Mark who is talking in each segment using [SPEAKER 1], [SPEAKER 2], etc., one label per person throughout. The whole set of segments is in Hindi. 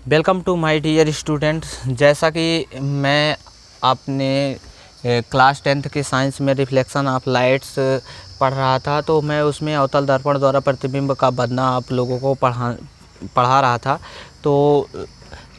[SPEAKER 1] Welcome to my dear students. जैसा कि मैं अपने क्लास 10th के साइंस में रिफ्लेक्शन ऑफ लाइट्स पढ़ रहा था, तो मैं उसमें अवतल दर्पण द्वारा प्रतिबिंब का बनना आप लोगों को पढ़ा रहा था। तो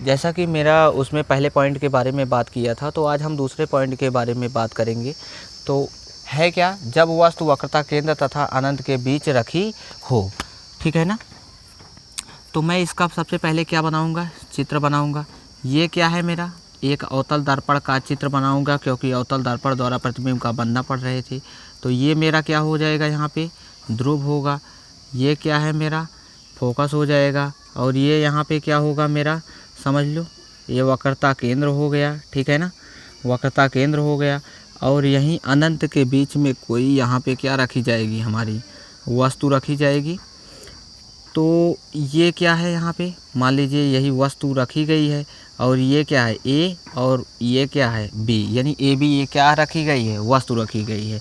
[SPEAKER 1] जैसा कि मेरा उसमें पहले पॉइंट के बारे में बात किया था, तो आज हम दूसरे पॉइंट के बारे में बात करेंगे। तो है क्या, जब वस्तु वक्रता केंद्र तथा अनंत के बीच रखी हो, ठीक है ना। तो मैं इसका सबसे पहले क्या बनाऊंगा, चित्र बनाऊंगा। ये क्या है, मेरा एक अवतल दर्पण का चित्र बनाऊंगा, क्योंकि अवतल दर्पण द्वारा प्रतिबिंब का बनना पड़ रहे थे। तो ये मेरा क्या हो जाएगा, यहाँ पे ध्रुव होगा। ये क्या है, मेरा फोकस हो जाएगा। और ये यहाँ पे क्या होगा, मेरा समझ लो, ये वक्रता केंद्र हो गया, ठीक है ना, वक्रता केंद्र हो गया। और यहीं अनंत के बीच में कोई यहाँ पे क्या रखी जाएगी, हमारी वस्तु रखी जाएगी। तो ये क्या है, यहाँ पे मान लीजिए यही वस्तु रखी गई है। और ये क्या है, ए, और ये क्या है, बी, यानी ए बी, ये क्या रखी गई है, वस्तु रखी गई है।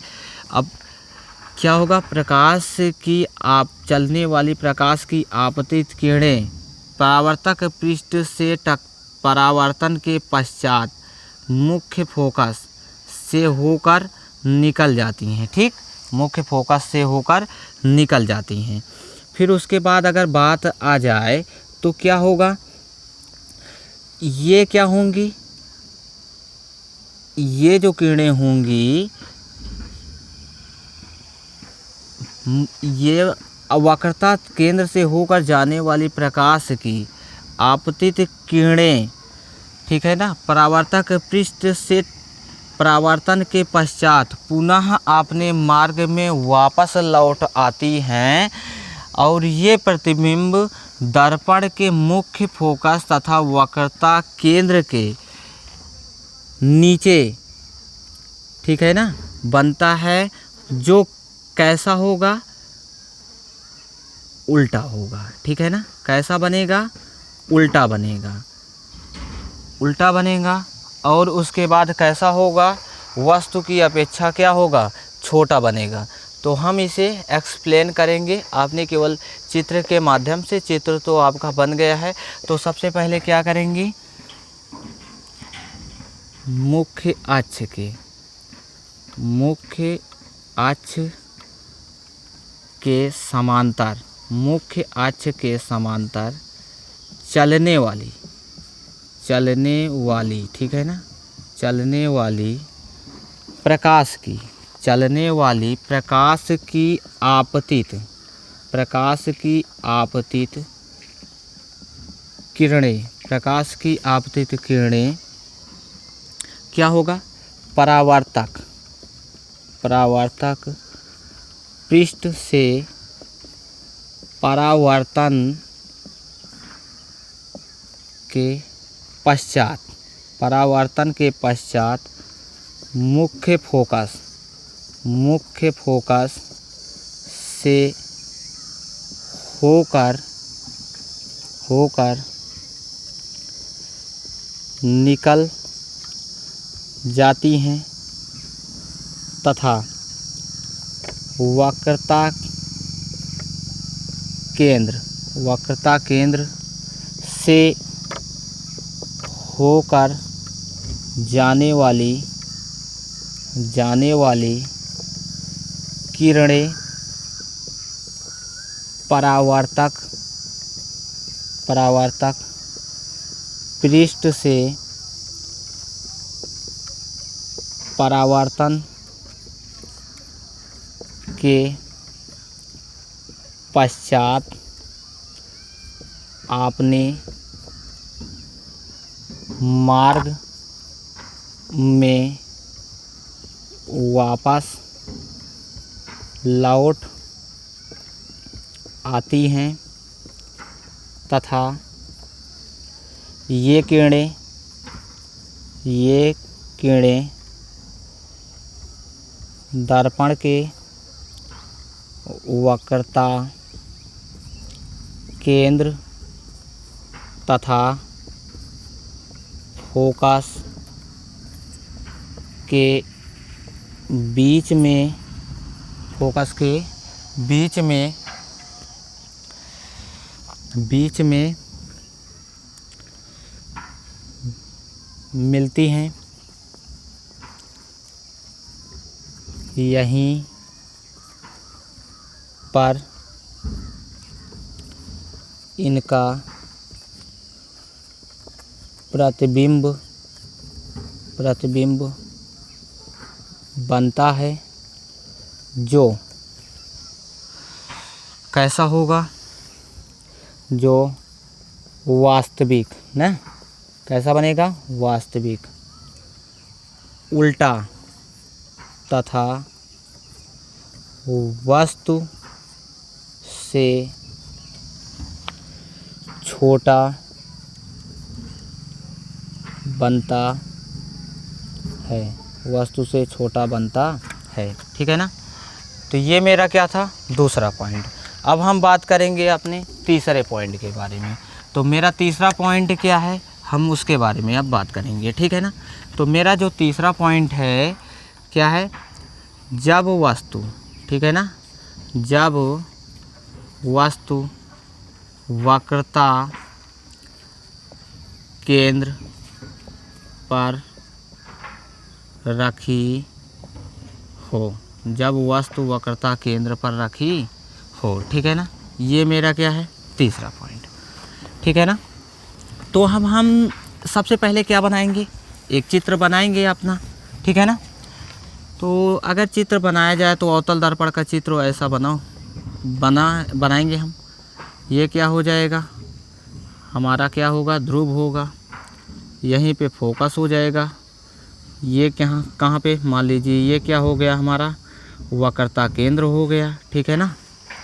[SPEAKER 1] अब क्या होगा, प्रकाश की चलने वाली प्रकाश की आपतित किरणें परावर्तक पृष्ठ से परावर्तन के पश्चात मुख्य फोकस से होकर निकल जाती हैं, ठीक, मुख्य फोकस से होकर निकल जाती हैं। फिर उसके बाद अगर बात आ जाए तो क्या होगा, ये क्या होंगी, ये जो किरणें होंगी, ये वक्रता केंद्र से होकर जाने वाली प्रकाश की आपतित किरणें, ठीक है ना, परावर्तक पृष्ठ से परावर्तन के पश्चात पुनः अपने मार्ग में वापस लौट आती हैं। और ये प्रतिबिंब दर्पण के मुख्य फोकस तथा वक्रता केंद्र के नीचे, ठीक है ना, बनता है, जो कैसा होगा, उल्टा होगा, ठीक है ना। कैसा बनेगा, उल्टा बनेगा, उल्टा बनेगा। और उसके बाद कैसा होगा, वस्तु की अपेक्षा क्या होगा, छोटा बनेगा। तो हम इसे एक्सप्लेन करेंगे, आपने केवल चित्र के माध्यम से, चित्र तो आपका बन गया है। तो सबसे पहले क्या करेंगे, मुख्य अक्ष के समांतर, मुख्य अक्ष के समांतर चलने वाली, ठीक है ना, चलने वाली प्रकाश की, चलने वाली प्रकाश की आपतित किरणें, प्रकाश की आपतित किरणें क्या होगा, परावर्तक पृष्ठ से परावर्तन के पश्चात मुख्य फोकस से होकर निकल जाती हैं तथा वक्रता केंद्र से होकर जाने वाली किरणें परावर्तक पृष्ठ से परावर्तन के पश्चात अपने मार्ग में वापस लौट आती हैं तथा ये किरणें दर्पण के वक्रता केंद्र तथा फोकस के बीच में मिलती हैं, यहीं पर इनका प्रतिबिंब बनता है, जो कैसा होगा, जो वास्तविक ना, कैसा बनेगा, वास्तविक, उल्टा तथा वस्तु से छोटा बनता है, वस्तु से छोटा बनता है। ठीक है ना। तो ये मेरा क्या था, दूसरा पॉइंट। अब हम बात करेंगे अपने तीसरे पॉइंट के बारे में। तो मेरा तीसरा पॉइंट क्या है, हम उसके बारे में अब बात करेंगे। ठीक है ना। तो मेरा जो तीसरा पॉइंट है क्या है, जब वस्तु, ठीक है ना, जब वस्तु वक्रता केंद्र पर रखी हो, जब वस्तु वक्रता केंद्र पर रखी हो। ठीक है ना। ये मेरा क्या है, तीसरा पॉइंट। ठीक है ना। तो अब हम सबसे पहले क्या बनाएंगे, एक चित्र बनाएंगे अपना। ठीक है ना। तो अगर चित्र बनाया जाए तो अवतल दर्पण का चित्र ऐसा बनाएंगे हम। ये क्या हो जाएगा, हमारा क्या होगा, ध्रुव होगा, यहीं पे फोकस हो जाएगा। ये कहाँ पे, मान लीजिए ये क्या हो गया, हमारा वक्रता केंद्र हो गया। ठीक है ना।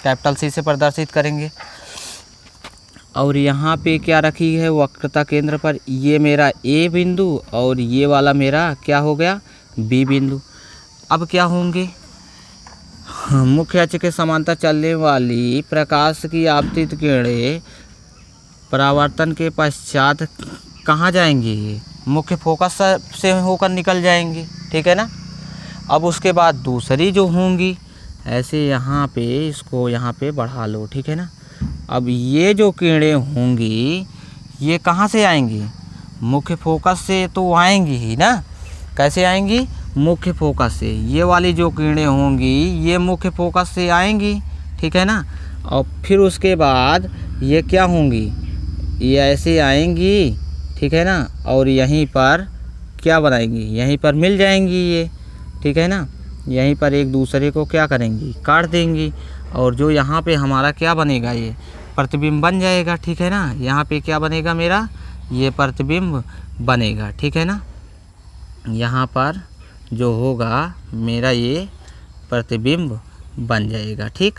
[SPEAKER 1] कैपिटल सी से प्रदर्शित करेंगे। और यहाँ पे क्या रखी है, वक्रता केंद्र पर ये मेरा ए बिंदु और ये वाला मेरा क्या हो गया, बी बिंदु। अब क्या होंगे, मुख्य अक्ष के समांतर चलने वाली प्रकाश की आपतित किरणें परावर्तन के पश्चात कहाँ जाएंगी, ये मुख्य फोकस से होकर निकल जाएंगी। ठीक है ना। अब उसके बाद दूसरी जो होंगी, ऐसे यहाँ पे इसको यहाँ पे बढ़ा लो। ठीक है ना। अब ये जो किरणें होंगी ये कहाँ से आएंगी, मुख्य फोकस से तो आएंगी ही ना। कैसे आएंगी, मुख्य फोकस से। ये वाली जो किरणें होंगी ये मुख्य फोकस से आएंगी। ठीक है ना। और फिर उसके बाद ये क्या होंगी, ये ऐसे आएंगी। ठीक है ना। और यहीं पर क्या बनाएंगी, यहीं पर मिल जाएंगी ये। ठीक है ना। यहीं पर एक दूसरे को क्या करेंगी, काट देंगी। और जो यहाँ पे हमारा क्या बनेगा, ये प्रतिबिंब बन जाएगा। ठीक है ना। यहाँ पे क्या बनेगा मेरा, ये प्रतिबिंब बनेगा। ठीक है ना। यहाँ पर जो होगा मेरा ये प्रतिबिंब बन जाएगा। ठीक,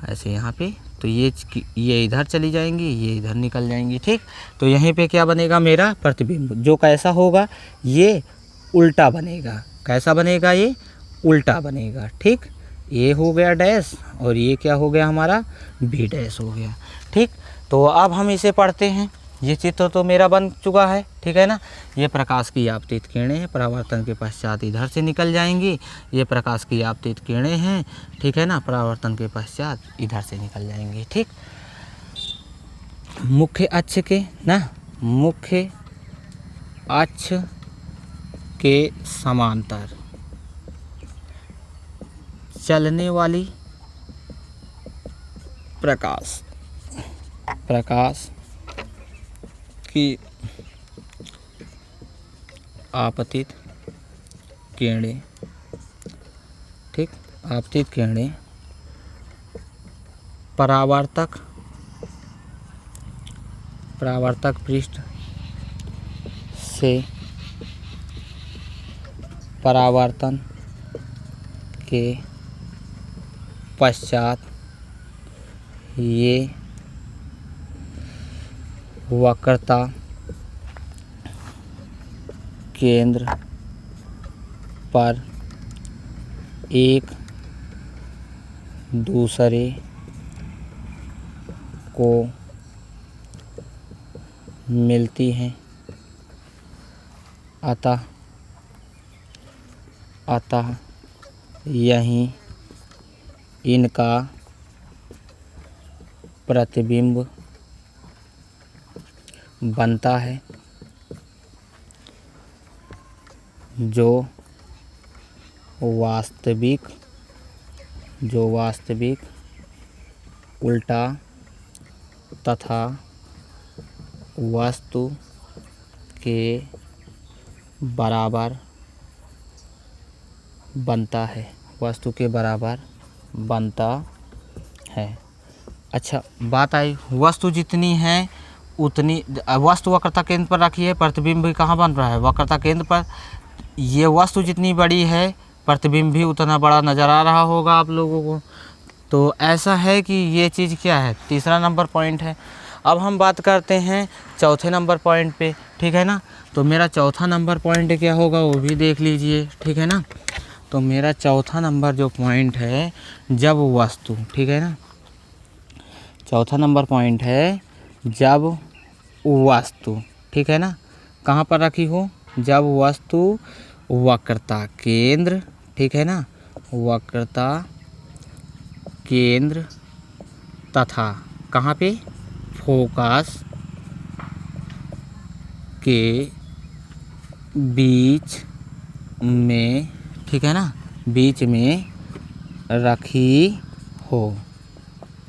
[SPEAKER 1] ऐसे यहाँ पे तो ये इधर चली जाएंगी, ये इधर निकल जाएंगी। ठीक, तो यहीं पे क्या बनेगा मेरा प्रतिबिंब, जो कैसा होगा, ये उल्टा बनेगा। कैसा बनेगा, ये उल्टा बनेगा। ठीक, ये हो गया डैश और ये क्या हो गया हमारा, बी डैश हो गया। ठीक, तो अब हम इसे पढ़ते हैं। ये चित्र तो मेरा बन चुका है। ठीक है ना। ये प्रकाश की आपतित किरणें हैं, परावर्तन के पश्चात इधर से निकल जाएंगी। ये प्रकाश की आपतित किरणें हैं। ठीक है ना। परावर्तन के पश्चात इधर से निकल जाएंगी। ठीक, मुख्य अक्ष के ना, मुख्य अक्ष के समांतर चलने वाली प्रकाश की आपतित किरणें, ठीक, आपतित किरणें परावर्तक पृष्ठ से परावर्तन के पश्चात ये वक्रता केंद्र पर एक दूसरे को मिलती हैं, अतः यहीं इनका प्रतिबिंब बनता है, जो वास्तविक उल्टा तथा वस्तु के बराबर बनता है। वस्तु के बराबर बनता है। अच्छा, बात आई वस्तु जितनी है उतनी वस्तु वक्रता केंद्र पर रखी है, प्रतिबिंब भी कहाँ बन रहा है? वक्रता केंद्र पर। ये वस्तु जितनी बड़ी है प्रतिबिंब भी उतना बड़ा नज़र आ रहा होगा आप लोगों को। तो ऐसा है कि ये चीज़ क्या है, तीसरा नंबर पॉइंट है। अब हम बात करते हैं चौथे नंबर पॉइंट पे, ठीक है ना। तो मेरा चौथा नंबर पॉइंट क्या होगा वो भी देख लीजिए, ठीक है ना। तो मेरा चौथा नंबर जो पॉइंट है, जब वस्तु, ठीक है ना, चौथा नंबर पॉइंट है जब वस्तु, ठीक है ना, कहाँ पर रखी हो? जब वस्तु वक्रता केंद्र, ठीक है ना, वक्रता केंद्र तथा कहाँ पे? फोकस के बीच में, ठीक है ना, बीच में रखी हो,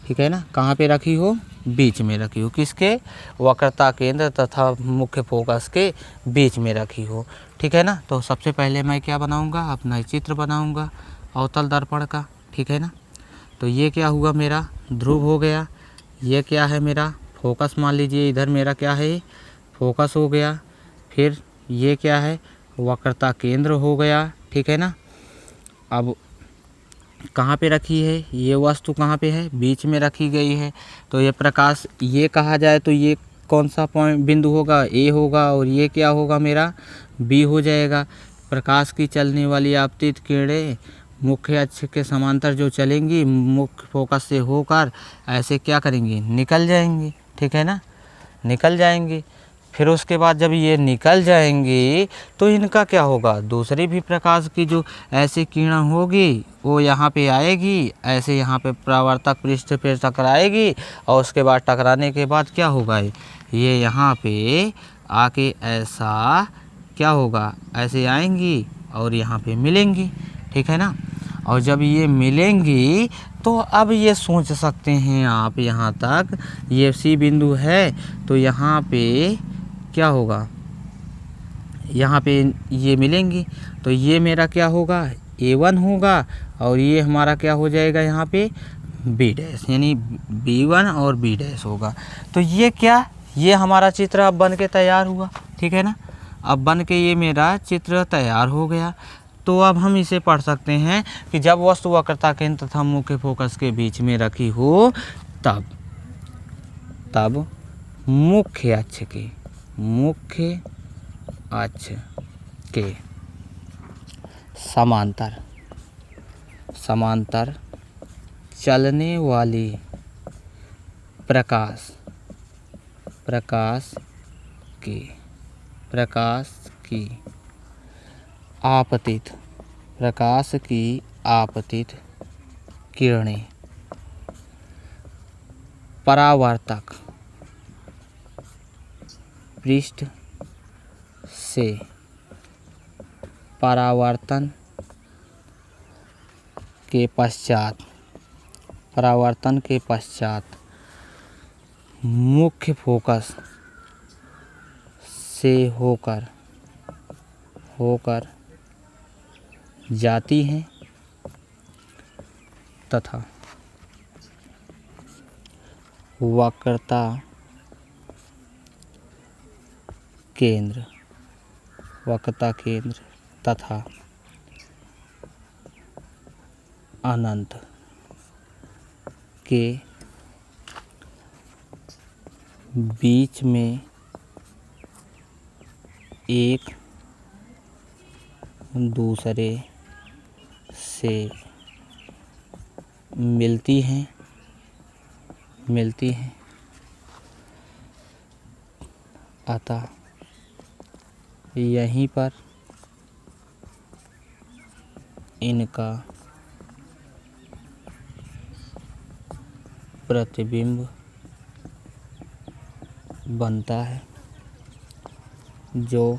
[SPEAKER 1] ठीक है ना। कहाँ पे रखी हो? बीच में रखी हो। किसके? वक्रता केंद्र तथा मुख्य फोकस के बीच में रखी हो, ठीक है ना। तो सबसे पहले मैं क्या बनाऊंगा? अपना चित्र बनाऊंगा अवतल दर्पण का, ठीक है ना। तो ये क्या हुआ? मेरा ध्रुव हो गया। ये क्या है? मेरा फोकस मान लीजिए, इधर मेरा क्या है? फोकस हो गया। फिर ये क्या है? वक्रता केंद्र हो गया, ठीक है ना। अब कहाँ पे रखी है ये वस्तु? कहाँ पे है? बीच में रखी गई है। तो ये प्रकाश, ये कहा जाए तो ये कौन सा पॉइंट बिंदु होगा? ए होगा। और ये क्या होगा? मेरा बी हो जाएगा। प्रकाश की चलने वाली आपतित किरणें मुख्य अक्ष के समांतर जो चलेंगी, मुख्य फोकस से होकर ऐसे क्या करेंगी? निकल जाएंगी, ठीक है ना, निकल जाएंगी। फिर उसके बाद जब ये निकल जाएंगी तो इनका क्या होगा? दूसरी भी प्रकाश की जो ऐसी किरण होगी वो यहाँ पे आएगी, ऐसे यहाँ पे परावर्तक पृष्ठ पे टकराएगी और उसके बाद टकराने के बाद क्या होगा? ये यहाँ पे आके ऐसा क्या होगा? ऐसे आएंगी और यहाँ पे मिलेंगी, ठीक है ना। और जब ये मिलेंगी तो अब ये सोच सकते हैं आप, यहाँ तक ये सी बिंदु है तो यहाँ पे क्या होगा? यहाँ पे ये मिलेंगी तो ये मेरा क्या होगा? A1 होगा। और ये हमारा क्या हो जाएगा? यहाँ पे B डैश, यानी B1 और B डैश होगा। तो ये क्या? ये हमारा चित्र अब बन के तैयार हुआ, ठीक है ना। अब बन के ये मेरा चित्र तैयार हो गया। तो अब हम इसे पढ़ सकते हैं कि जब वस्तु वक्रता केंद्र तथा मुख्य फोकस के बीच में रखी हो तब मुख्य अक्ष के समांतर चलने वाली प्रकाश की आपतित किरणें परावर्तक पृष्ठ से परावर्तन के पश्चात मुख्य फोकस से होकर जाती हैं तथा वक्रता केंद्र तथा अनंत के बीच में एक दूसरे से मिलती हैं अतः यहीं पर इनका प्रतिबिंब बनता है, जो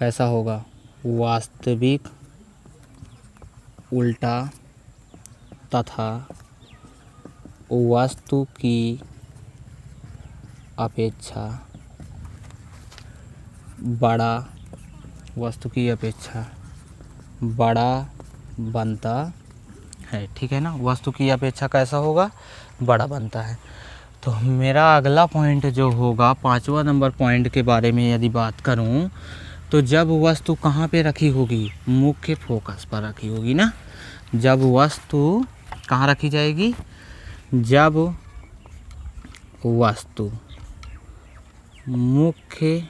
[SPEAKER 1] कैसा होगा? वास्तविक, उल्टा तथा वस्तु की अपेक्षा बड़ा, वस्तु की अपेक्षा बड़ा बनता है। ठीक है ना, वस्तु की अपेक्षा कैसा होगा? बड़ा बनता है। तो मेरा अगला पॉइंट जो होगा, 5वां नंबर पॉइंट के बारे में यदि बात करूं, तो जब वस्तु कहाँ पे रखी होगी? मुख्य फोकस पर रखी होगी ना। जब वस्तु कहाँ रखी जाएगी? जब वस्तु मुख्य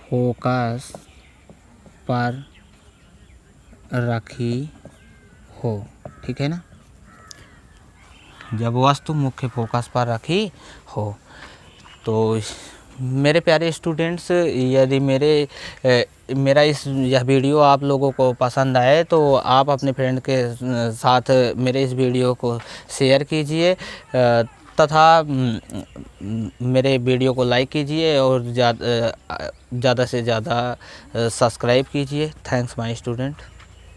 [SPEAKER 1] फोकस पर रखी हो। ठीक है ना, जब वस्तु मुख्य फोकस पर रखी हो। तो मेरे प्यारे स्टूडेंट्स, यदि मेरा यह वीडियो आप लोगों को पसंद आए तो आप अपने फ्रेंड के साथ मेरे इस वीडियो को शेयर कीजिए तथा मेरे वीडियो को लाइक कीजिए और ज़्यादा से ज़्यादा सब्सक्राइब कीजिए। Thanks my student.